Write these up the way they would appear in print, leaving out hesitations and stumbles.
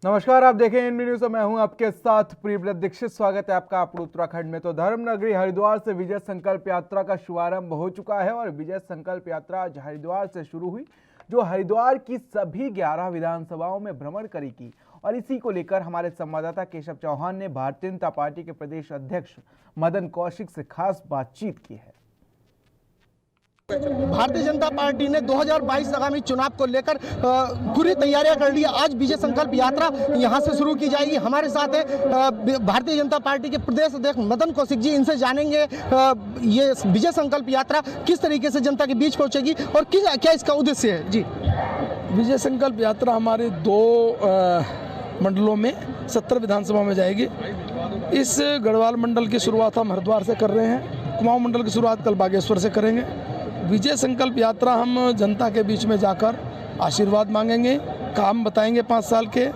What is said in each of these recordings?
नमस्कार, आप देखें एनबी न्यूज। मैं हूं आपके साथ प्रियव्रत दीक्षित। स्वागत है आपका अपने उत्तराखंड में। तो धर्म नगरी हरिद्वार से विजय संकल्प यात्रा का शुभारंभ हो चुका है और विजय संकल्प यात्रा आज हरिद्वार से शुरू हुई, जो हरिद्वार की सभी 11 विधानसभाओं में भ्रमण करेगी। और इसी को लेकर हमारे संवाददाता केशव चौहान ने भारतीय जनता पार्टी के प्रदेश अध्यक्ष मदन कौशिक से खास बातचीत की है। भारतीय जनता पार्टी ने 2022 आगामी चुनाव को लेकर पूरी तैयारियां कर ली है। आज विजय संकल्प यात्रा यहां से शुरू की जाएगी। हमारे साथ है भारतीय जनता पार्टी के प्रदेश अध्यक्ष मदन कौशिक जी। इनसे जानेंगे ये विजय संकल्प यात्रा किस तरीके से जनता के बीच पहुंचेगी और क्या इसका उद्देश्य है। जी, विजय संकल्प यात्रा हमारे 2 मंडलों में 70 विधानसभा में जाएगी। इस गढ़वाल मंडल की शुरुआत हम हरिद्वार से कर रहे हैं। कुमाऊं मंडल की शुरुआत कल बागेश्वर से करेंगे। विजय संकल्प यात्रा हम जनता के बीच में जाकर आशीर्वाद मांगेंगे, काम बताएंगे 5 साल के।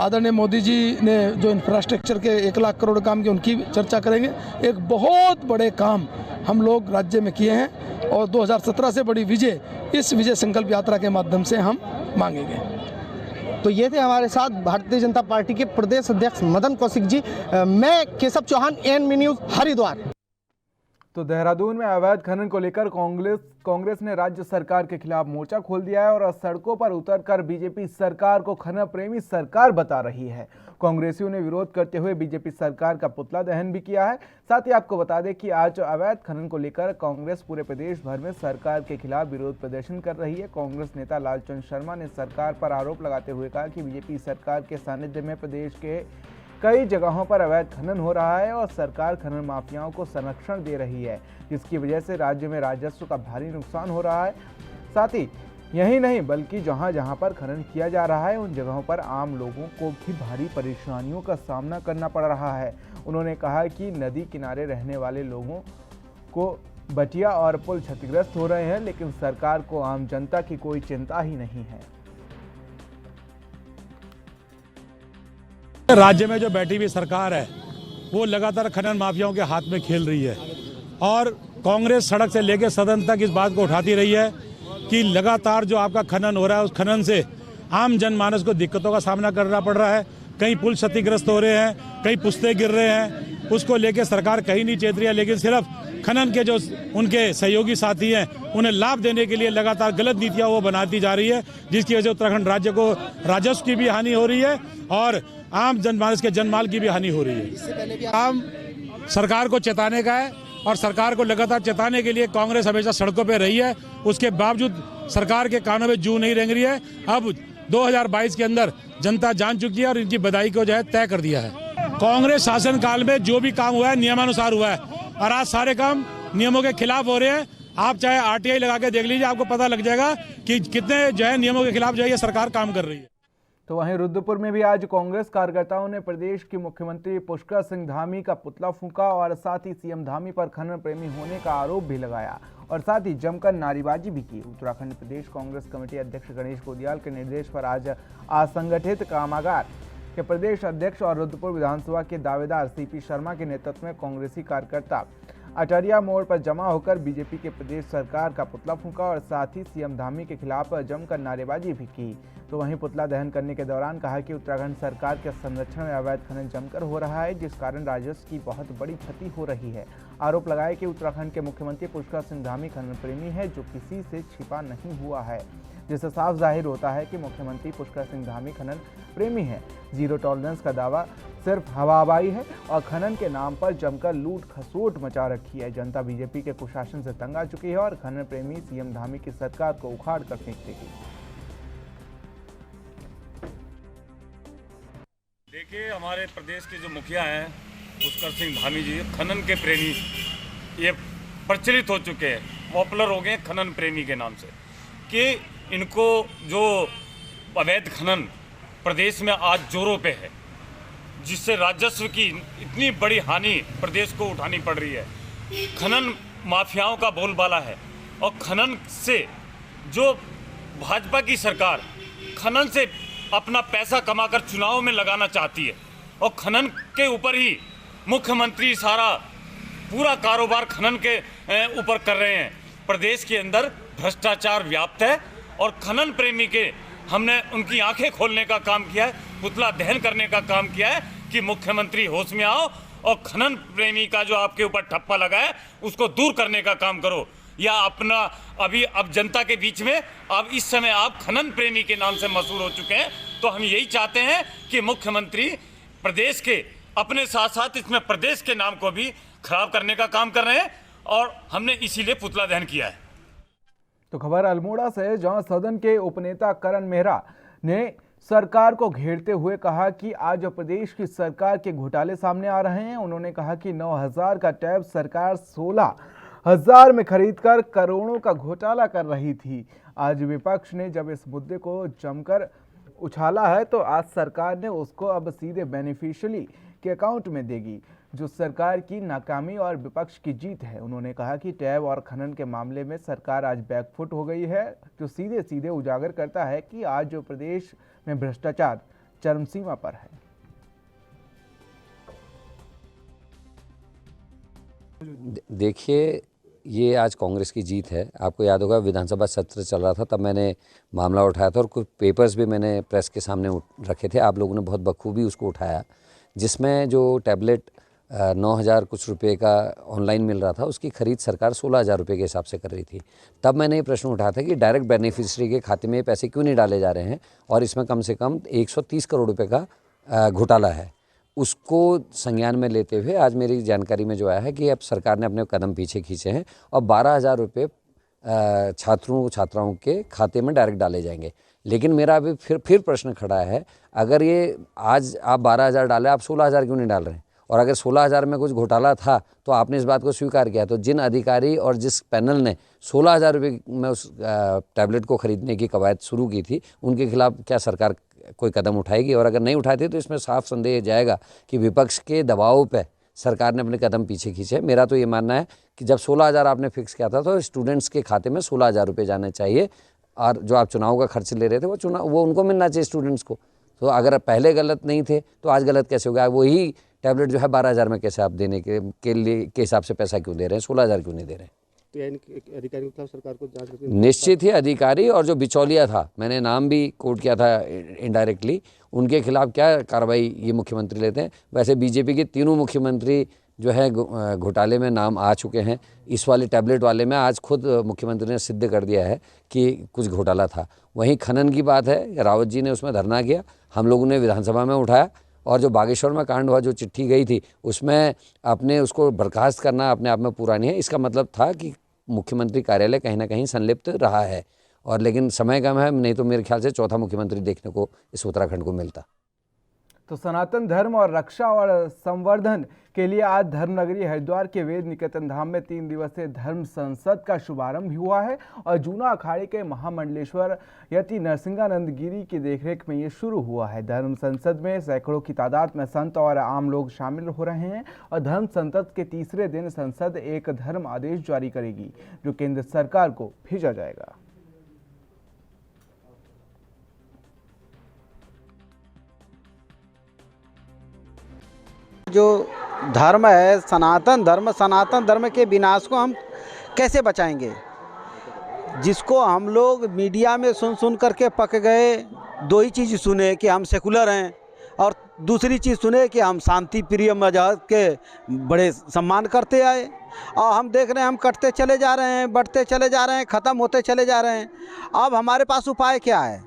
आदरणीय मोदी जी ने जो इंफ्रास्ट्रक्चर के 1 लाख करोड़ काम किए उनकी चर्चा करेंगे। एक बहुत बड़े काम हम लोग राज्य में किए हैं और 2017 से बड़ी विजय इस विजय संकल्प यात्रा के माध्यम से हम मांगेंगे। तो ये थे हमारे साथ भारतीय जनता पार्टी के प्रदेश अध्यक्ष मदन कौशिक जी। मैं केशव चौहान, एनबी न्यूज हरिद्वार। तो देहरादून में अवैध खनन को लेकर कांग्रेस ने राज्य सरकार के खिलाफ मोर्चा खोल दिया है और सड़कों पर उतरकर बीजेपी सरकार को खनन प्रेमी सरकार बता रही है। कांग्रेसियों ने विरोध करते हुए बीजेपी सरकार का पुतला दहन भी किया है। साथ ही आपको बता दें कि आज अवैध खनन को लेकर कांग्रेस पूरे प्रदेश भर में सरकार के खिलाफ विरोध प्रदर्शन कर रही है। कांग्रेस नेता लालचंद शर्मा ने सरकार पर आरोप लगाते हुए कहा कि बीजेपी सरकार के सानिध्य में प्रदेश के कई जगहों पर अवैध खनन हो रहा है और सरकार खनन माफियाओं को संरक्षण दे रही है, जिसकी वजह से राज्य में राजस्व का भारी नुकसान हो रहा है। साथ ही यही नहीं बल्कि जहां जहां पर खनन किया जा रहा है उन जगहों पर आम लोगों को भी भारी परेशानियों का सामना करना पड़ रहा है। उन्होंने कहा कि नदी किनारे रहने वाले लोगों को बटिया और पुल क्षतिग्रस्त हो रहे हैं, लेकिन सरकार को आम जनता की कोई चिंता ही नहीं है। राज्य में जो बैठी हुई सरकार है वो लगातार खनन माफियाओं के हाथ में खेल रही है और कांग्रेस सड़क से लेकर सदन तक इस बात को उठाती रही है कि लगातार जो आपका खनन हो रहा है उस खनन से आम जनमानस को दिक्कतों का सामना करना पड़ रहा है। कई पुल क्षतिग्रस्त हो रहे हैं, कई पुस्ते गिर रहे हैं, उसको लेकर सरकार कहीं नहीं चेत रही है। लेकिन सिर्फ खनन के जो उनके सहयोगी साथी हैं उन्हें लाभ देने के लिए लगातार गलत नीतियां वो बनाती जा रही है, जिसकी वजह से उत्तराखंड राज्य को राजस्व की भी हानि हो रही है और आम जनमानस के जनमाल की भी हानि हो रही है। आम सरकार को चेताने का है और सरकार को लगातार चेताने के लिए कांग्रेस हमेशा सड़कों पर रही है। उसके बावजूद सरकार के कानों में जूं नहीं रेंग रही है। अब 2022 के अंदर जनता जान चुकी है और इनकी बधाई को जो है तय कर दिया है। कांग्रेस शासन काल में जो भी काम हुआ है नियमानुसार हुआ है और आज सारे काम नियमों के खिलाफ हो रहे हैं। आप चाहे आरटीआई लगा के देख लीजिए, आपको पता लग जाएगा कि कितने जो है नियमों के खिलाफ जो है ये सरकार काम कर रही है। तो वहीं रुद्रपुर में भी आज कांग्रेस कार्यकर्ताओं ने प्रदेश के मुख्यमंत्री पुष्कर सिंह धामी का पुतला फूंका और साथ ही सीएम धामी पर खनन प्रेमी होने का आरोप भी लगाया और साथ ही जमकर नारेबाजी भी की। उत्तराखंड प्रदेश कांग्रेस कमेटी अध्यक्ष गणेश गोदियाल के निर्देश पर आज असंगठित कामगार के प्रदेश अध्यक्ष और रुद्रपुर विधानसभा के दावेदार सीपी शर्मा के नेतृत्व में कांग्रेसी कार्यकर्ता अटरिया मोड़ पर जमा होकर बीजेपी के प्रदेश सरकार का पुतला फूंका और साथ ही सीएम धामी के खिलाफ जमकर नारेबाजी भी की। तो वहीं पुतला दहन करने के दौरान कहा कि उत्तराखंड सरकार के संरक्षण में अवैध खनन जमकर हो रहा है, जिस कारण राजस्व की बहुत बड़ी क्षति हो रही है। आरोप लगाया कि उत्तराखंड के मुख्यमंत्री पुष्कर सिंह धामी खनन प्रेमी है, जो किसी से छिपा नहीं हुआ है, जिससे साफ जाहिर होता है कि मुख्यमंत्री पुष्कर सिंह धामी खनन प्रेमी है। जीरो टॉलरेंस का दावा सिर्फ हवाबाई है और खनन के नाम पर जमकर लूट खसोट मचा रखी है। जनता बीजेपी के कुशासन से तंग आ चुकी है और खनन प्रेमी सीएम धामी की सरकार को उखाड़ कर फेंक देगी। देखिए, हमारे प्रदेश के जो मुखिया हैं पुष्कर सिंह धामी जी खनन के प्रेमी ये प्रचलित हो चुके हैं, पॉपुलर हो गए खनन प्रेमी के नाम से, कि इनको जो अवैध खनन प्रदेश में आज जोरों पे है, जिससे राजस्व की इतनी बड़ी हानि प्रदेश को उठानी पड़ रही है। खनन माफियाओं का बोलबाला है और खनन से जो भाजपा की सरकार खनन से अपना पैसा कमाकर चुनाव में लगाना चाहती है और खनन के ऊपर ही मुख्यमंत्री सारा पूरा कारोबार खनन के ऊपर कर रहे हैं। प्रदेश के अंदर भ्रष्टाचार व्याप्त है और खनन प्रेमी के हमने उनकी आंखें खोलने का काम किया है। पुतला दहन करने का काम किया है कि मुख्यमंत्री होश में आओ और खनन प्रेमी का जो आपके ऊपर ठप्पा लगा है उसको दूर करने का काम करो, या अपना अब जनता के बीच में अब इस समय आप खनन प्रेमी के नाम से मशहूर हो चुके हैं। तो हम यही चाहते हैं कि मुख्यमंत्री प्रदेश के अपने साथ साथ इसमें प्रदेश के नाम को भी खराब करने का काम कर रहे हैं, और हमने इसीलिए पुतला दहन किया है। तो खबर अल्मोड़ा से, जहां सदन के उपनेता करण मेहरा ने सरकार को घेरते हुए कहा कि आज प्रदेश की सरकार के घोटाले सामने आ रहे हैं। उन्होंने कहा कि 9,000 का टैब सरकार 16,000 में खरीदकर करोड़ों का घोटाला कर रही थी। आज विपक्ष ने जब इस मुद्दे को जमकर उछाला है तो आज सरकार ने उसको अब सीधे बेनिफिशियरी के अकाउंट में देगी, जो सरकार की नाकामी और विपक्ष की जीत है। उन्होंने कहा कि टैब और खनन के मामले में सरकार आज बैकफुट हो गई है, जो सीधे सीधे उजागर करता है कि आज जो प्रदेश में भ्रष्टाचार चरम सीमा पर है। देखिए, ये आज कांग्रेस की जीत है। आपको याद होगा विधानसभा सत्र चल रहा था, तब मैंने मामला उठाया था और कुछ पेपर्स भी मैंने प्रेस के सामने रखे थे। आप लोगों ने बहुत बखूबी उसको उठाया, जिसमें जो टैबलेट 9,000 कुछ रुपए का ऑनलाइन मिल रहा था, उसकी खरीद सरकार 16,000 रुपये के हिसाब से कर रही थी। तब मैंने ये प्रश्न उठाया था कि डायरेक्ट बेनिफिशियरी के खाते में पैसे क्यों नहीं डाले जा रहे हैं, और इसमें कम से कम 130 करोड़ रुपये का घोटाला है। उसको संज्ञान में लेते हुए आज मेरी जानकारी में जो आया है कि अब सरकार ने अपने कदम पीछे खींचे हैं और 12,000 रुपये छात्राओं के खाते में डायरेक्ट डाले जाएंगे। लेकिन मेरा अभी फिर प्रश्न खड़ा है, अगर ये आज आप 12,000 डाले, आप 16,000 क्यों नहीं डाल रहे हैं? और अगर 16,000 में कुछ घोटाला था तो आपने इस बात को स्वीकार किया, तो जिन अधिकारी और जिस पैनल ने 16,000 रुपये में उस टैबलेट को खरीदने की कवायद शुरू की थी, उनके खिलाफ क्या सरकार कोई कदम उठाएगी? और अगर नहीं उठाती तो इसमें साफ संदेह जाएगा कि विपक्ष के दबाव पे सरकार ने अपने कदम पीछे खींचे। मेरा तो ये मानना है कि जब 16,000 आपने फिक्स किया था तो स्टूडेंट्स के खाते में 16,000 रुपये जाने चाहिए, और जो आप चुनाव का खर्च ले रहे थे वो उनको मिलना चाहिए स्टूडेंट्स को। तो अगर पहले गलत नहीं थे तो आज गलत कैसे हो गया? वही टैबलेट जो है 12,000 में कैसे आप देने के लिए के हिसाब से पैसा क्यों दे रहे हैं, 16,000 क्यों नहीं दे रहे हैं? तो अधिकारी के खिलाफ सरकार को जांच करके निश्चित ही अधिकारी और जो बिचौलिया था, मैंने नाम भी कोट किया था इनडायरेक्टली, उनके खिलाफ क्या कार्रवाई ये मुख्यमंत्री लेते हैं। वैसे बीजेपी के तीनों मुख्यमंत्री जो है घोटाले में नाम आ चुके हैं। इस वाले टैबलेट वाले में आज खुद मुख्यमंत्री ने सिद्ध कर दिया है कि कुछ घोटाला था। वहीं खनन की बात है, रावत जी ने उसमें धरना किया, हम लोगों ने विधानसभा में उठाया, और जो बागेश्वर में कांड हुआ, जो चिट्ठी गई थी, उसमें अपने उसको बर्खास्त करना अपने आप में पूरा नहीं है। इसका मतलब था कि मुख्यमंत्री कार्यालय कहीं ना कहीं संलिप्त रहा है, और लेकिन समय कम है, नहीं तो मेरे ख्याल से चौथा मुख्यमंत्री देखने को इस उत्तराखंड को मिलता। तो सनातन धर्म और रक्षा और संवर्धन के लिए आज धर्मनगरी हरिद्वार के वेद निकेतन धाम में 3 दिवसीय धर्म संसद का शुभारंभ हुआ है, और जूना अखाड़े के महामंडलेश्वर यति नरसिंहानंद गिरी की देखरेख में ये शुरू हुआ है। धर्म संसद में सैकड़ों की तादाद में संत और आम लोग शामिल हो रहे हैं, और धर्म संसद के तीसरे दिन संसद एक धर्म आदेश जारी करेगी, जो केंद्र सरकार को भेजा जाएगा। जो धर्म है सनातन धर्म के विनाश को हम कैसे बचाएंगे? जिसको हम लोग मीडिया में सुन करके पक गए। 2 ही चीज़ सुने कि हम सेकुलर हैं, और दूसरी चीज़ सुने कि हम शांति प्रिय मजहब के बड़े सम्मान करते आए, और हम देख रहे हैं हम कटते चले जा रहे हैं, बढ़ते चले जा रहे हैं, ख़त्म होते चले जा रहे हैं। अब हमारे पास उपाय क्या है?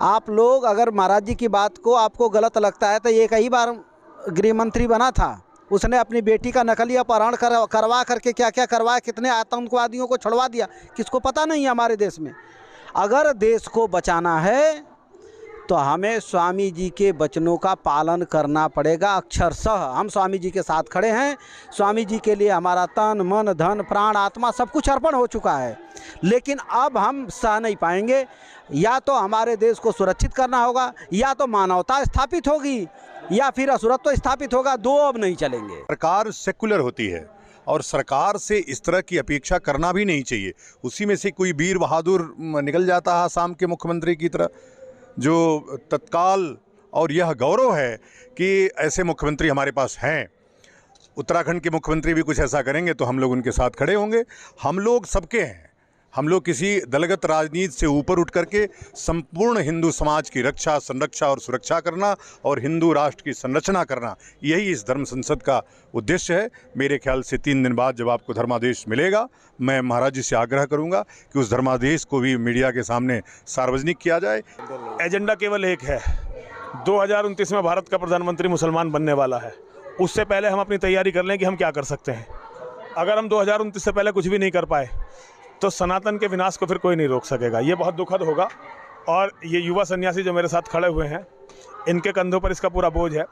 आप लोग अगर महाराज जी की बात को आपको गलत लगता है तो ये कई बार गृह मंत्री बना था, उसने अपनी बेटी का नकली अपहरण करवा करके क्या क्या करवाया, कितने आतंकवादियों को छुड़वा दिया, किसको पता नहीं है हमारे देश में। अगर देश को बचाना है तो हमें स्वामी जी के वचनों का पालन करना पड़ेगा। अक्षरशः हम स्वामी जी के साथ खड़े हैं। स्वामी जी के लिए हमारा तन मन धन प्राण आत्मा सब कुछ अर्पण हो चुका है, लेकिन अब हम सह नहीं पाएंगे। या तो हमारे देश को सुरक्षित करना होगा, या तो मानवता स्थापित होगी, या फिर असुरत्व स्थापित होगा। 2 अब नहीं चलेंगे। सरकार सेकुलर होती है और सरकार से इस तरह की अपेक्षा करना भी नहीं चाहिए। उसी में से कोई वीर बहादुर निकल जाता है आसाम के मुख्यमंत्री की तरह, जो तत्काल, और यह गौरव है कि ऐसे मुख्यमंत्री हमारे पास हैं। उत्तराखंड के मुख्यमंत्री भी कुछ ऐसा करेंगे तो हम लोग उनके साथ खड़े होंगे। हम लोग सबके हैं, हम लोग किसी दलगत राजनीति से ऊपर उठ करके संपूर्ण हिंदू समाज की रक्षा, संरक्षा और सुरक्षा करना और हिंदू राष्ट्र की संरचना करना, यही इस धर्म संसद का उद्देश्य है। मेरे ख्याल से 3 दिन बाद जब आपको धर्मादेश मिलेगा, मैं महाराज जी से आग्रह करूंगा कि उस धर्मादेश को भी मीडिया के सामने सार्वजनिक किया जाए। एजेंडा केवल एक है, 2029 में भारत का प्रधानमंत्री मुसलमान बनने वाला है। उससे पहले हम अपनी तैयारी कर लें कि हम क्या कर सकते हैं। अगर हम 2029 से पहले कुछ भी नहीं कर पाए तो सनातन के विनाश को फिर कोई नहीं रोक सकेगा। ये बहुत दुखद होगा। और ये युवा सन्यासी जो मेरे साथ खड़े हुए हैं, इनके कंधों पर इसका पूरा बोझ है।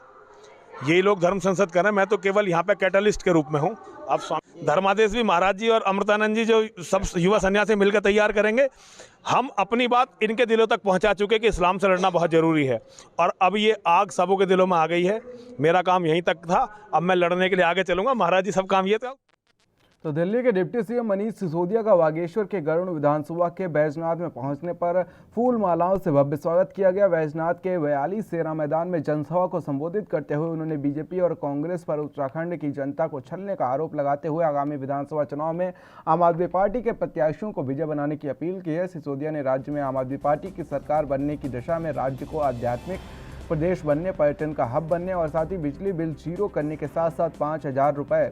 यही लोग धर्म संसद कर रहे हैं, मैं तो केवल यहाँ पे कैटलिस्ट के रूप में हूँ। अब धर्मादेश भी महाराज जी और अमृतानंद जी जो सब युवा सन्यासी मिलकर तैयार करेंगे। हम अपनी बात इनके दिलों तक पहुँचा चुके कि इस्लाम से लड़ना बहुत ज़रूरी है, और अब ये आग सबों के दिलों में आ गई है। मेरा काम यहीं तक था, अब मैं लड़ने के लिए आगे चलूँगा। महाराज जी सब काम ये था। तो दिल्ली के डिप्टी सीएम मनीष सिसोदिया का बागेश्वर के गरुड़ विधानसभा के बैजनाथ में पहुंचने पर फूल मालाओं से भव्य स्वागत किया गया। बैजनाथ के 42 सेरा मैदान में जनसभा को संबोधित करते हुए उन्होंने बीजेपी और कांग्रेस पर उत्तराखंड की जनता को छलने का आरोप लगाते हुए आगामी विधानसभा चुनाव में आम आदमी पार्टी के प्रत्याशियों को विजय बनाने की अपील की है। सिसोदिया ने राज्य में आम आदमी पार्टी की सरकार बनने की दिशा में राज्य को आध्यात्मिक प्रदेश बनने, पर्यटन का हब बनने और साथ ही बिजली बिल जीरो करने के साथ साथ 5,000 रुपये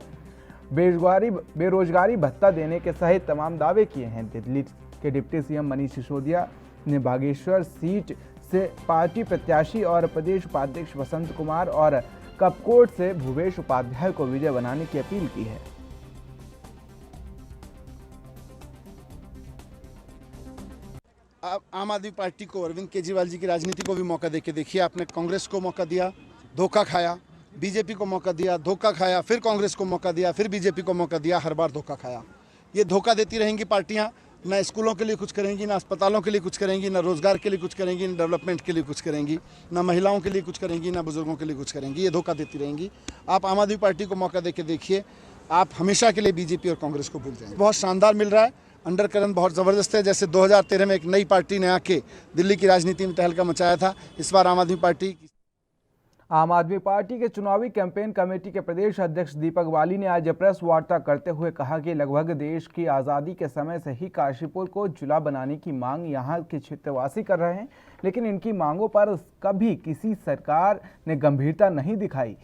बेरोजगारी भत्ता देने के सहित तमाम दावे किए हैं। दिल्ली के डिप्टी सीएम मनीष सिसोदिया ने बागेश्वर सीट से पार्टी प्रत्याशी और प्रदेश उपाध्यक्ष वसंत कुमार और कपकोट से भूपेश उपाध्याय को विजय बनाने की अपील की है। आम आदमी पार्टी को, अरविंद केजरीवाल जी की राजनीति को भी मौका देके देखिए। आपने कांग्रेस को मौका दिया, धोखा खाया, बीजेपी को मौका दिया, धोखा खाया, फिर कांग्रेस को मौका दिया, फिर बीजेपी को मौका दिया, हर बार धोखा खाया। ये धोखा देती रहेंगी पार्टियां, ना स्कूलों के लिए कुछ करेंगी, ना अस्पतालों के लिए कुछ करेंगी, ना रोजगार के लिए कुछ करेंगी, ना डेवलपमेंट के लिए कुछ करेंगी, ना महिलाओं के लिए कुछ करेंगी, ना बुजुर्गों के लिए कुछ करेंगी। ये धोखा देती रहेंगी। आप आम आदमी पार्टी को मौका देके देखिए, आप हमेशा के लिए बीजेपी और कांग्रेस को भूल जाएंगे। बहुत शानदार मिल रहा है, अंडर करंट बहुत ज़बरदस्त है। जैसे 2013 में एक नई पार्टी ने आके दिल्ली की राजनीति में तहलका मचाया था, इस बार आम आदमी पार्टी के चुनावी कैंपेन कमेटी के प्रदेश अध्यक्ष दीपक बाली ने आज प्रेस वार्ता करते हुए कहा कि लगभग देश की आज़ादी के समय से ही काशीपुर को जिला बनाने की मांग यहां के क्षेत्रवासी कर रहे हैं, लेकिन इनकी मांगों पर कभी किसी सरकार ने गंभीरता नहीं दिखाई।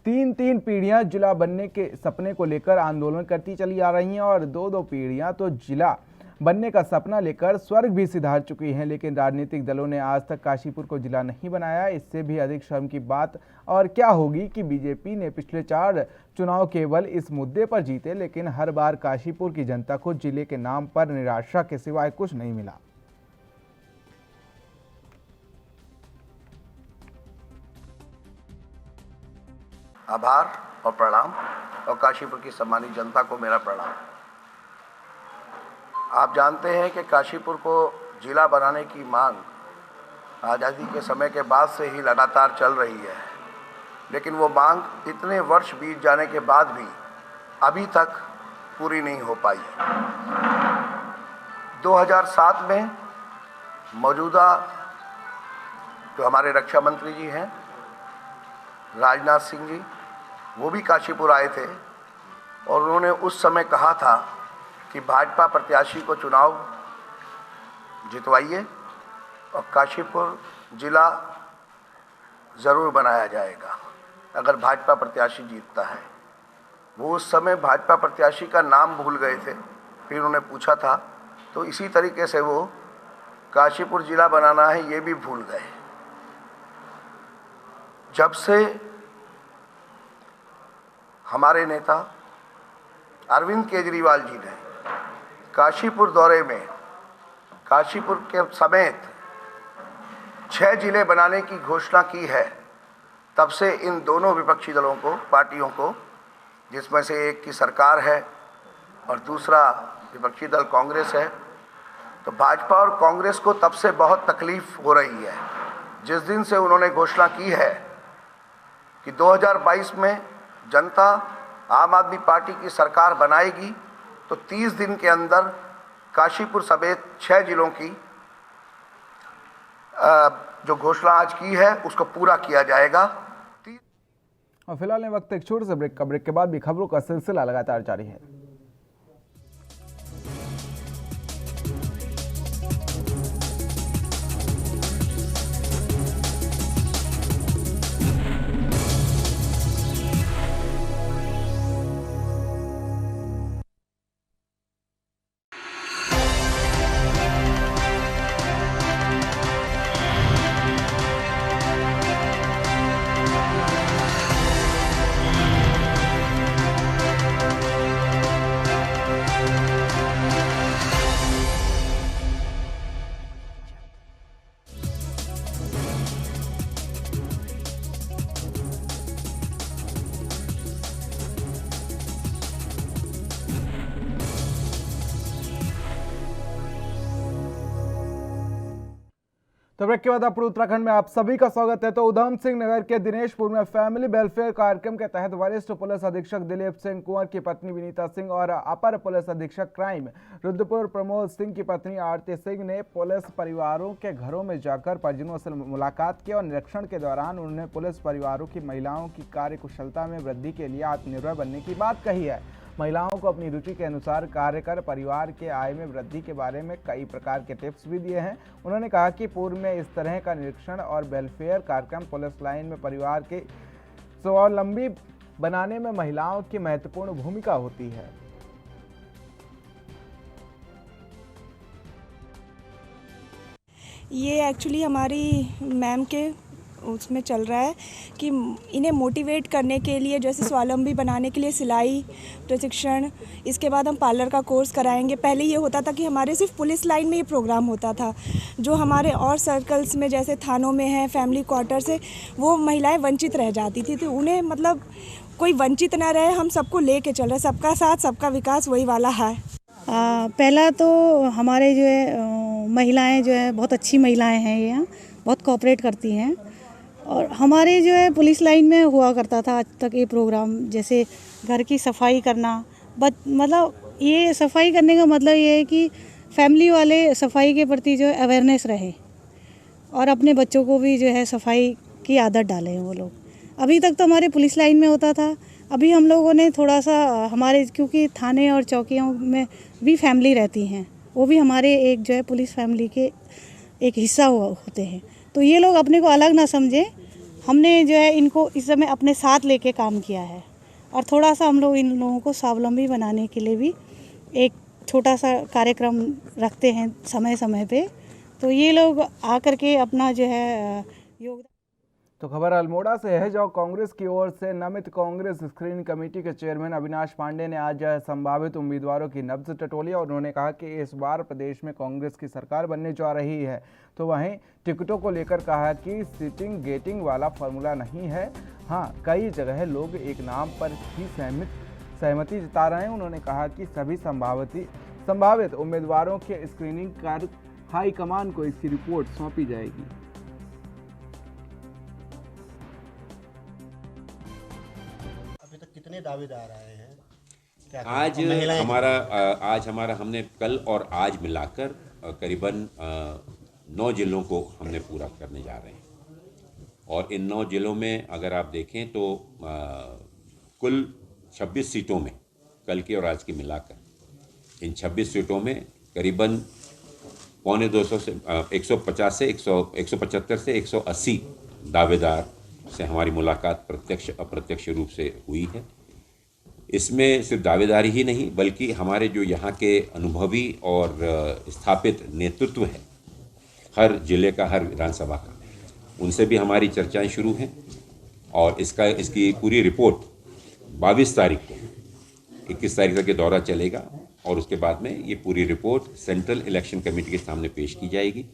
3 पीढ़ियां जिला बनने के सपने को लेकर आंदोलन करती चली आ रही हैं और 2 पीढ़ियां तो जिला बनने का सपना लेकर स्वर्ग भी सिधार चुकी हैं, लेकिन राजनीतिक दलों ने आज तक काशीपुर को जिला नहीं बनाया। इससे भी अधिक शर्म की बात और क्या होगी कि बीजेपी ने पिछले 4 चुनाव केवल इस मुद्दे पर जीते, लेकिन हर बार काशीपुर की जनता को जिले के नाम पर निराशा के सिवाय कुछ नहीं मिला। आभार और प्रणाम, और काशीपुर की सम्मानित जनता को मेरा प्रणाम। आप जानते हैं कि काशीपुर को जिला बनाने की मांग आज़ादी के समय के बाद से ही लगातार चल रही है, लेकिन वो मांग इतने वर्ष बीत जाने के बाद भी अभी तक पूरी नहीं हो पाई। 2007 में मौजूदा जो हमारे रक्षा मंत्री जी हैं राजनाथ सिंह जी, वो भी काशीपुर आए थे और उन्होंने उस समय कहा था कि भाजपा प्रत्याशी को चुनाव जितवाइए और काशीपुर जिला ज़रूर बनाया जाएगा अगर भाजपा प्रत्याशी जीतता है। वो उस समय भाजपा प्रत्याशी का नाम भूल गए थे, फिर उन्होंने पूछा था तो इसी तरीके से वो काशीपुर जिला बनाना है ये भी भूल गए। जब से हमारे नेता अरविंद केजरीवाल जी ने काशीपुर दौरे में काशीपुर के समेत 6 जिले बनाने की घोषणा की है, तब से इन दोनों विपक्षी दलों को, पार्टियों को, जिसमें से एक की सरकार है और दूसरा विपक्षी दल कांग्रेस है, तो भाजपा और कांग्रेस को तब से बहुत तकलीफ हो रही है। जिस दिन से उन्होंने घोषणा की है कि 2022 में जनता आम आदमी पार्टी की सरकार बनाएगी, तो 30 दिन के अंदर काशीपुर समेत 6 जिलों की जो घोषणा आज की है उसको पूरा किया जाएगा। और फिलहाल ये वक्त एक छोटे से ब्रेक का, ब्रेक के बाद भी खबरों का सिलसिला लगातार जारी है। तो ब्रेक के बाद अपने उत्तराखंड में आप सभी का स्वागत है। तो उधम सिंह नगर के दिनेशपुर में फैमिली वेलफेयर कार्यक्रम के तहत वरिष्ठ पुलिस अधीक्षक दिलीप सिंह कुंवर की पत्नी विनीता सिंह और अपर पुलिस अधीक्षक क्राइम रुद्रपुर प्रमोद सिंह की पत्नी आरती सिंह ने पुलिस परिवारों के घरों में जाकर परिजनों से मुलाकात की और निरीक्षण के दौरान उन्होंने पुलिस परिवारों की महिलाओं की कार्यकुशलता में वृद्धि के लिए आत्मनिर्भर बनने की बात कही है। महिलाओं को अपनी रुचि के अनुसार कार्य कर परिवार के आय में वृद्धि के बारे में कई प्रकार के टिप्स भी दिए हैं। उन्होंने कहा कि पूर्व में इस तरह का निरीक्षण और वेलफेयर कार्यक्रम पुलिस लाइन में परिवार के स्वावलंबी बनाने में महिलाओं की महत्वपूर्ण भूमिका होती है। ये एक्चुअली हमारी मैम के उसमें चल रहा है कि इन्हें मोटिवेट करने के लिए, जैसे स्वावलंबी बनाने के लिए सिलाई प्रशिक्षण, इसके बाद हम पार्लर का कोर्स कराएंगे। पहले ये होता था कि हमारे सिर्फ पुलिस लाइन में ये प्रोग्राम होता था, जो हमारे और सर्कल्स में जैसे थानों में है, फैमिली क्वार्टर से वो महिलाएं वंचित रह जाती थी। तो उन्हें मतलब कोई वंचित ना रहे, हम सबको लेके चल रहे, सबका साथ सबका विकास वही वाला है। पहला तो हमारे जो है महिलाएं जो है बहुत अच्छी महिलाएं हैं, ये बहुत कोऑपरेट करती हैं। और हमारे जो है पुलिस लाइन में हुआ करता था आज तक ये प्रोग्राम, जैसे घर की सफाई करना, मतलब ये सफाई करने का मतलब ये है कि फैमिली वाले सफाई के प्रति जो है अवेयरनेस रहे और अपने बच्चों को भी जो है सफाई की आदत डालें वो लोग। अभी तक तो हमारे पुलिस लाइन में होता था, अभी हम लोगों ने थोड़ा सा हमारे, क्योंकि थाने और चौकियों में भी फैमिली रहती हैं, वो भी हमारे एक जो है पुलिस फैमिली के एक हिस्सा होते हैं। तो ये लोग अपने को अलग ना समझें, हमने जो है इनको इस समय अपने साथ लेके काम किया है और थोड़ा सा हम लोग इन लोगों को स्वावलंबी बनाने के लिए भी एक छोटा सा कार्यक्रम रखते हैं समय समय पे। तो ये लोग आकर के अपना जो है योगदान। तो खबर अल्मोड़ा से है, जो कांग्रेस की ओर से नामित कांग्रेस स्क्रीनिंग कमेटी के चेयरमैन अविनाश पांडे ने आज संभावित उम्मीदवारों की नब्ज टटोली और उन्होंने कहा कि इस बार प्रदेश में कांग्रेस की सरकार बनने जा रही है। तो वहीं टिकटों को लेकर कहा कि सिटिंग गेटिंग वाला फॉर्मूला नहीं है। हाँ, कई जगह लोग एक नाम पर ही सहमति जता रहे हैं। उन्होंने कहा कि सभी संभावित उम्मीदवारों के स्क्रीनिंग कर हाईकमान को इसकी रिपोर्ट सौंपी जाएगी। कितने दावेदार आए हैं? आज हमारा हमने कल और आज मिलाकर करीबन 9 जिलों को हमने पूरा करने जा रहे हैं। और इन 9 जिलों में अगर आप देखें तो कुल 26 सीटों में कल की और आज की मिलाकर इन 26 सीटों में करीबन 250 से 150 से 175 से 180 दावेदार से हमारी मुलाकात प्रत्यक्ष अप्रत्यक्ष रूप से हुई है। इसमें सिर्फ दावेदारी ही नहीं बल्कि हमारे जो यहाँ के अनुभवी और स्थापित नेतृत्व है हर जिले का, हर विधानसभा का, उनसे भी हमारी चर्चाएं शुरू हैं और इसकी पूरी रिपोर्ट 22 तारीख को 21 तारीख तक ये दौरा चलेगा और उसके बाद में ये पूरी रिपोर्ट सेंट्रल इलेक्शन कमेटी के सामने पेश की जाएगी,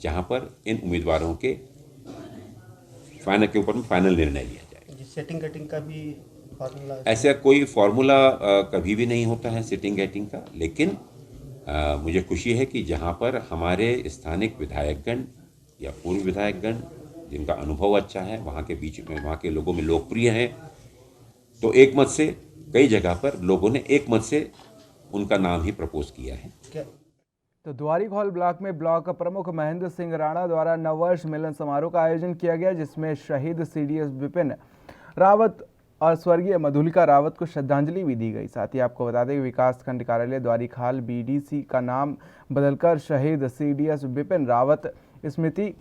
जहाँ पर इन उम्मीदवारों के के ऊपर में फाइनल निर्णय लिया जाएगा। सेटिंग गेटिंग का भी फार्मूला, ऐसा कोई फार्मूला कभी भी नहीं होता है सेटिंग गेटिंग का, लेकिन मुझे खुशी है कि जहां पर हमारे स्थानिक विधायकगण या पूर्व विधायकगण जिनका अनुभव अच्छा है, वहां के बीच में वहां के लोगों में लोकप्रिय हैं, तो एक मत से कई जगह पर लोगों ने एक मत से उनका नाम ही प्रपोज किया है। तो द्वारीखोल ब्लॉक में ब्लॉक प्रमुख महेंद्र सिंह राणा द्वारा नववर्ष मिलन समारोह का आयोजन किया गया, जिसमें शहीद सीडीएस विपिन रावत और स्वर्गीय मधुलिका रावत को श्रद्धांजलि भी दी गई। साथ ही आपको बता दें कि विकासखंड कार्यालय द्वारीखाल बीडीसी का नाम बदलकर शहीद सीडीएस विपिन रावत स्मृति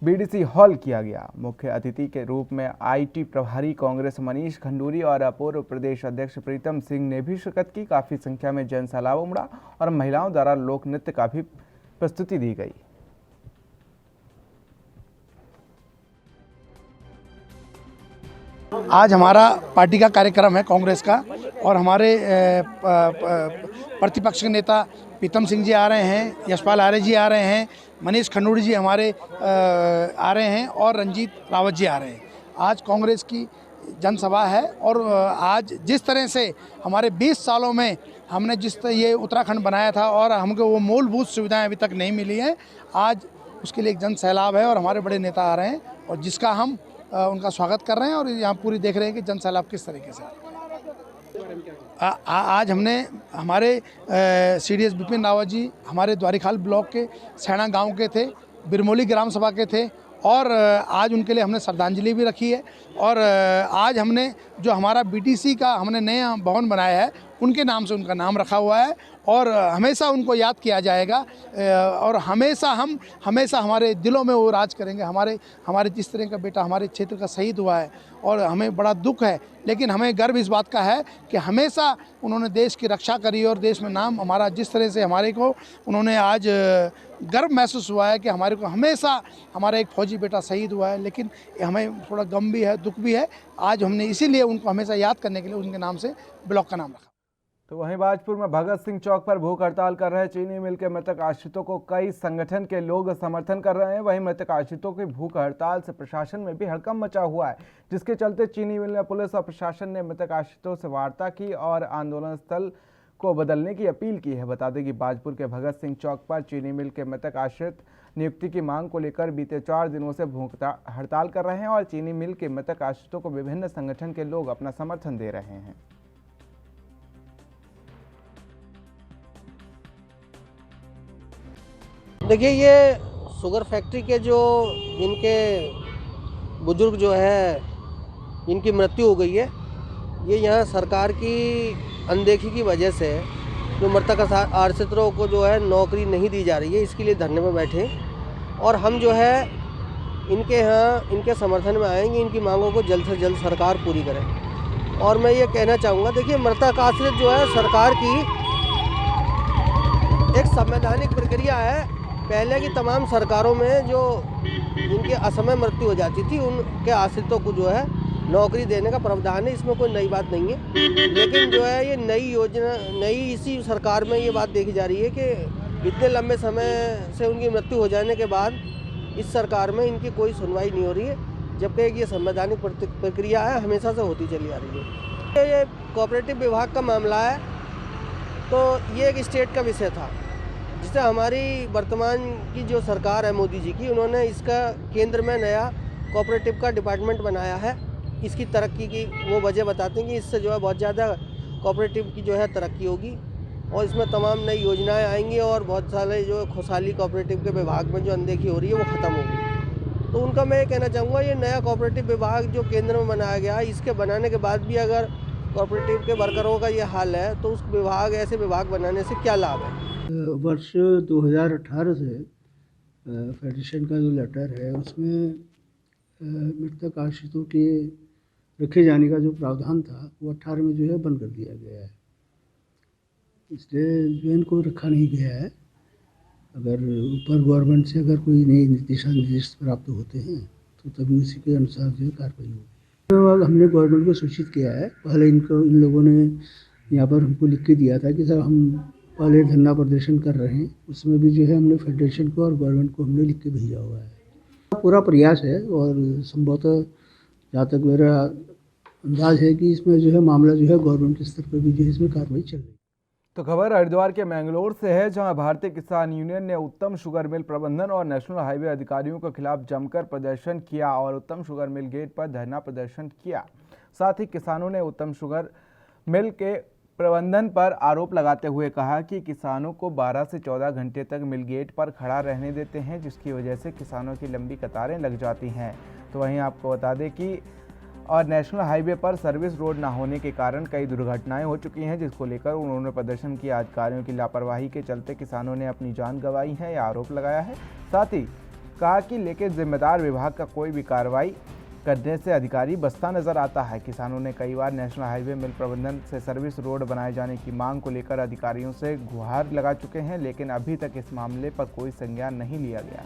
बीडीसी हॉल किया गया। मुख्य अतिथि के रूप में आईटी प्रभारी कांग्रेस मनीष खंडूरी और पूर्व प्रदेश अध्यक्ष प्रीतम सिंह ने भी शिरकत की। काफ़ी संख्या में जनसैलाब उमड़ा और महिलाओं द्वारा लोक नृत्य का भी प्रस्तुति दी गई। आज हमारा पार्टी का कार्यक्रम है कांग्रेस का और हमारे प्रतिपक्ष के नेता प्रीतम सिंह जी आ रहे हैं, यशपाल आर्य जी आ रहे हैं, मनीष खंडूरी जी हमारे आ रहे हैं और रंजीत रावत जी आ रहे हैं। आज कांग्रेस की जनसभा है और आज जिस तरह से हमारे 20 सालों में हमने ये उत्तराखंड बनाया था और हमको वो मूलभूत सुविधाएं अभी तक नहीं मिली हैं, आज उसके लिए एक जन सैलाब है और हमारे बड़े नेता आ रहे हैं और जिसका हम उनका स्वागत कर रहे हैं और यहाँ पूरी देख रहे हैं कि जन सैलाब किस तरीके से। आज हमने हमारे CDS बिपिन रावत जी हमारे द्वारिखाल ब्लॉक के सैना गांव के थे, बिरमोली ग्राम सभा के थे और आज उनके लिए हमने श्रद्धांजलि भी रखी है। और आज हमने जो हमारा BTC का हमने नया भवन बनाया है उनके नाम से उनका नाम रखा हुआ है और हमेशा उनको याद किया जाएगा और हमेशा हमारे दिलों में वो राज करेंगे। हमारे जिस तरह का बेटा हमारे क्षेत्र का शहीद हुआ है और हमें बड़ा दुख है, लेकिन हमें गर्व इस बात का है कि हमेशा उन्होंने देश की रक्षा करी और देश में नाम हमारा जिस तरह से हमारे को उन्होंने आज गर्व महसूस हुआ है कि हमारे को हमेशा हमारा एक फौजी बेटा शहीद हुआ है, लेकिन हमें थोड़ा गम भी है, दुख भी है। आज हमने इसीलिए उनको हमेशा याद करने के लिए उनके नाम से ब्लॉक का नाम रखा। तो वहीं भाजपुर में भगत सिंह चौक पर भूख हड़ताल कर रहे चीनी मिल के मृतक आश्रितों को कई संगठन के लोग समर्थन कर रहे हैं। वहीं मृतक आश्रितों की भूख हड़ताल से प्रशासन में भी हड़कंप मचा हुआ है, जिसके चलते चीनी मिल में पुलिस और प्रशासन ने मृतक आश्रितों से वार्ता की और आंदोलन स्थल को बदलने की अपील की है। बता दें कि भाजपुर के भगत सिंह चौक पर चीनी मिल के मृतक आश्रित नियुक्ति की मांग को लेकर बीते 4 दिनों से भूख हड़ताल कर रहे हैं और चीनी मिल के मृतक आश्रितों को विभिन्न संगठन के लोग अपना समर्थन दे रहे हैं। देखिए, ये शुगर फैक्ट्री के जो इनके बुजुर्ग जो है इनकी मृत्यु हो गई है, ये यहाँ सरकार की अनदेखी की वजह से जो मृतक आश्रितों को जो है नौकरी नहीं दी जा रही है, इसके लिए धरने में बैठे और हम जो है इनके यहाँ इनके समर्थन में आएंगे। इनकी मांगों को जल्द से जल्द सरकार पूरी करे। और मैं ये कहना चाहूँगा, देखिए मृतक आश्रित जो है सरकार की एक संवैधानिक प्रक्रिया है। पहले की तमाम सरकारों में जो जिनकी असमय मृत्यु हो जाती थी उनके आश्रितों को जो है नौकरी देने का प्रावधान है, इसमें कोई नई बात नहीं है। लेकिन जो है ये नई योजना इसी सरकार में ये बात देखी जा रही है कि इतने लंबे समय से उनकी मृत्यु हो जाने के बाद इस सरकार में इनकी कोई सुनवाई नहीं हो रही है, जबकि ये संवैधानिक प्रक्रिया है, हमेशा से होती चली आ रही है। ये कोऑपरेटिव विभाग का मामला है, तो ये एक स्टेट का विषय था जिसे हमारी वर्तमान की जो सरकार है मोदी जी की, उन्होंने इसका केंद्र में नया कोऑपरेटिव का डिपार्टमेंट बनाया है। इसकी तरक्की की वो वजह बताते हैं कि इससे जो है बहुत ज़्यादा कोऑपरेटिव की जो है तरक्की होगी और इसमें तमाम नई योजनाएं आएंगी और बहुत सारे जो खुशहाली कोऑपरेटिव के विभाग में जो अनदेखी हो रही है वो ख़त्म होगी। तो उनका मैं ये कहना चाहूँगा, ये नया कोऑपरेटिव विभाग जो केंद्र में बनाया गया है, इसके बनाने के बाद भी अगर कोऑपरेटिव के वर्करों का ये हाल है तो उस विभाग ऐसे विभाग बनाने से क्या लाभ है। वर्ष 2018 से फेडरेशन का जो लेटर है उसमें मृतक आश्रितों के रखे जाने का जो प्रावधान था वो 18 में जो है बंद कर दिया गया है। इसलिए जो इनको रखा नहीं गया है। अगर ऊपर गवर्नमेंट से अगर कोई नए दिशा निर्देश प्राप्त होते हैं तो तभी उसी के अनुसार जो है कार्रवाई होगी। तो हमने गवर्नमेंट को सूचित किया है। पहले इन लोगों ने यहाँ पर हमको लिख के दिया था कि सर हम पहले धरना प्रदर्शन कर रहे हैं, उसमें भी जो है हमने फेडरेशन को और गवर्नमेंट को हमने लिख के भेजा हुआ है। पूरा प्रयास है और संभवतः जहाँ तक मेरा अंदाज है कि इसमें जो है मामला जो है गवर्नमेंट के स्तर पर भी जो है इसमें कार्रवाई चल रही है। तो खबर हरिद्वार के मैंगलोर से है, जहां भारतीय किसान यूनियन ने उत्तम शुगर मिल प्रबंधन और नेशनल हाईवे अधिकारियों के खिलाफ जमकर प्रदर्शन किया और उत्तम शुगर मिल गेट पर धरना प्रदर्शन किया। साथ ही किसानों ने उत्तम शुगर मिल के प्रबंधन पर आरोप लगाते हुए कहा कि किसानों को 12 से 14 घंटे तक मिल गेट पर खड़ा रहने देते हैं, जिसकी वजह से किसानों की लंबी कतारें लग जाती हैं। तो वहीं आपको बता दें कि और नेशनल हाईवे पर सर्विस रोड ना होने के कारण कई दुर्घटनाएं हो चुकी हैं, जिसको लेकर उन्होंने प्रदर्शन किया। अधिकारियों की लापरवाही के चलते किसानों ने अपनी जान गंवाई है, यह आरोप लगाया है। साथ ही कहा कि लेकिन जिम्मेदार विभाग का कोई भी कार्रवाई करने से अधिकारी बचता नजर आता है। किसानों ने कई बार नेशनल हाईवे मिल प्रबंधन से सर्विस रोड बनाए जाने की मांग को लेकर अधिकारियों से गुहार लगा चुके हैं, लेकिन अभी तक इस मामले पर कोई संज्ञान नहीं लिया गया।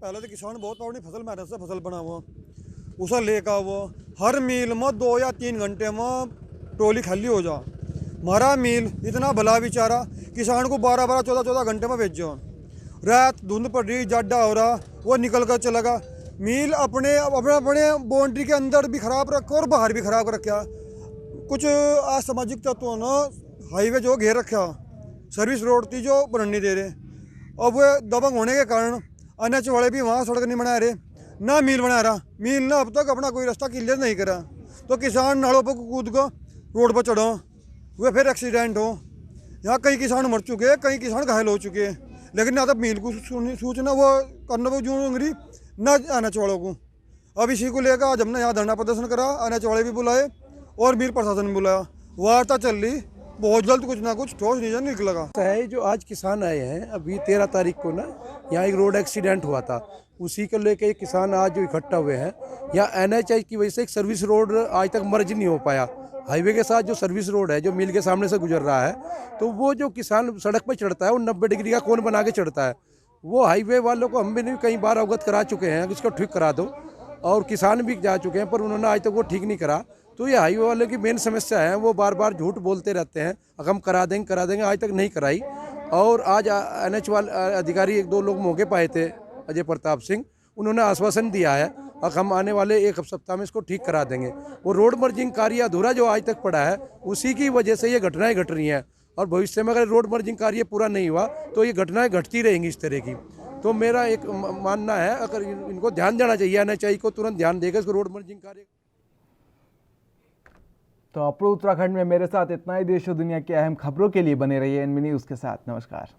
पहले तो किसान बहुत अपनी फसल मेहनत से फसल बना हुआ उसे लेकर वो हर मील में 2 या 3 घंटे में ट्रॉली खाली हो जा। हमारा मील इतना भला बेचारा किसान को 12-12, 14-14 घंटे में भेजो। रात धुंध पड़ रही, जाडा हो रहा, वो निकल कर चला गया। मील अपने बाउंड्री के अंदर भी खराब रखा और बाहर भी खराब रखा। कुछ असामाजिक तत्वों ने हाईवे जो घेर रखा, सर्विस रोड थी जो बनने नहीं दे रहे। अब वो दबंग होने के कारण एनएच वाले भी वहाँ सड़क नहीं बना रहे, ना मिल बना रहा। मिल ने अब तक अपना कोई रास्ता क्लियर नहीं करा, तो किसान नालों पर कूद को रोड पर चढ़ो, वे फिर एक्सीडेंट हो। यहाँ कई किसान मर चुके हैं, कई किसान घायल हो चुके हैं, लेकिन ना तो मिल को सूचना वो करना वो जूँ अंग्री ना एनएच वालों को। अब इसी को लेकर आज हमने यहाँ धरना प्रदर्शन करा, एनएच वाले भी बुलाए और मिल प्रशासन भी बुलाया। वार्ता चल रही, बहुत जल्द कुछ ना कुछ ठोस निकल निकलेगा। है जो आज किसान आए हैं, अभी 13 तारीख को ना यहाँ एक रोड एक्सीडेंट हुआ था, उसी को लेके किसान आज जो इकट्ठा हुए हैं। यहाँ NHI की वजह से एक सर्विस रोड आज तक मर्ज नहीं हो पाया। हाईवे के साथ जो सर्विस रोड है जो मिल के सामने से गुजर रहा है, तो वो जो किसान सड़क पर चढ़ता है वो 90 डिग्री का कोण बना के चढ़ता है। वो हाईवे वालों को हम भी नहीं कई बार अवगत करा चुके हैं कि इसको ठीक करा दो, और किसान भी जा चुके हैं, पर उन्होंने आज तक वो ठीक नहीं करा। तो ये हाईवे वालों की मेन समस्या है, वो बार बार झूठ बोलते रहते हैं, हम करा देंगे, आज तक नहीं कराई। और आज NH वाले अधिकारी 1-2 लोग मौके पाए थे, अजय प्रताप सिंह, उन्होंने आश्वासन दिया है और हम आने वाले 1 सप्ताह में इसको ठीक करा देंगे। वो रोड मर्जिंग कार्य अधूरा जो आज तक पड़ा है, उसी की वजह से ये घटनाएं घट रही हैं, और भविष्य में अगर रोड मर्जिंग कार्य पूरा नहीं हुआ तो ये घटनाएं घटती रहेंगी इस तरह की। तो मेरा एक मानना है, अगर इनको ध्यान देना चाहिए, NHI को तुरंत ध्यान देगा इसको रोड मर्जिंग कार्य। तो अप्रो उत्तराखंड में मेरे साथ इतना ही। देश और दुनिया की अहम खबरों के लिए बने रहिए NB न्यूज़ के साथ। नमस्कार।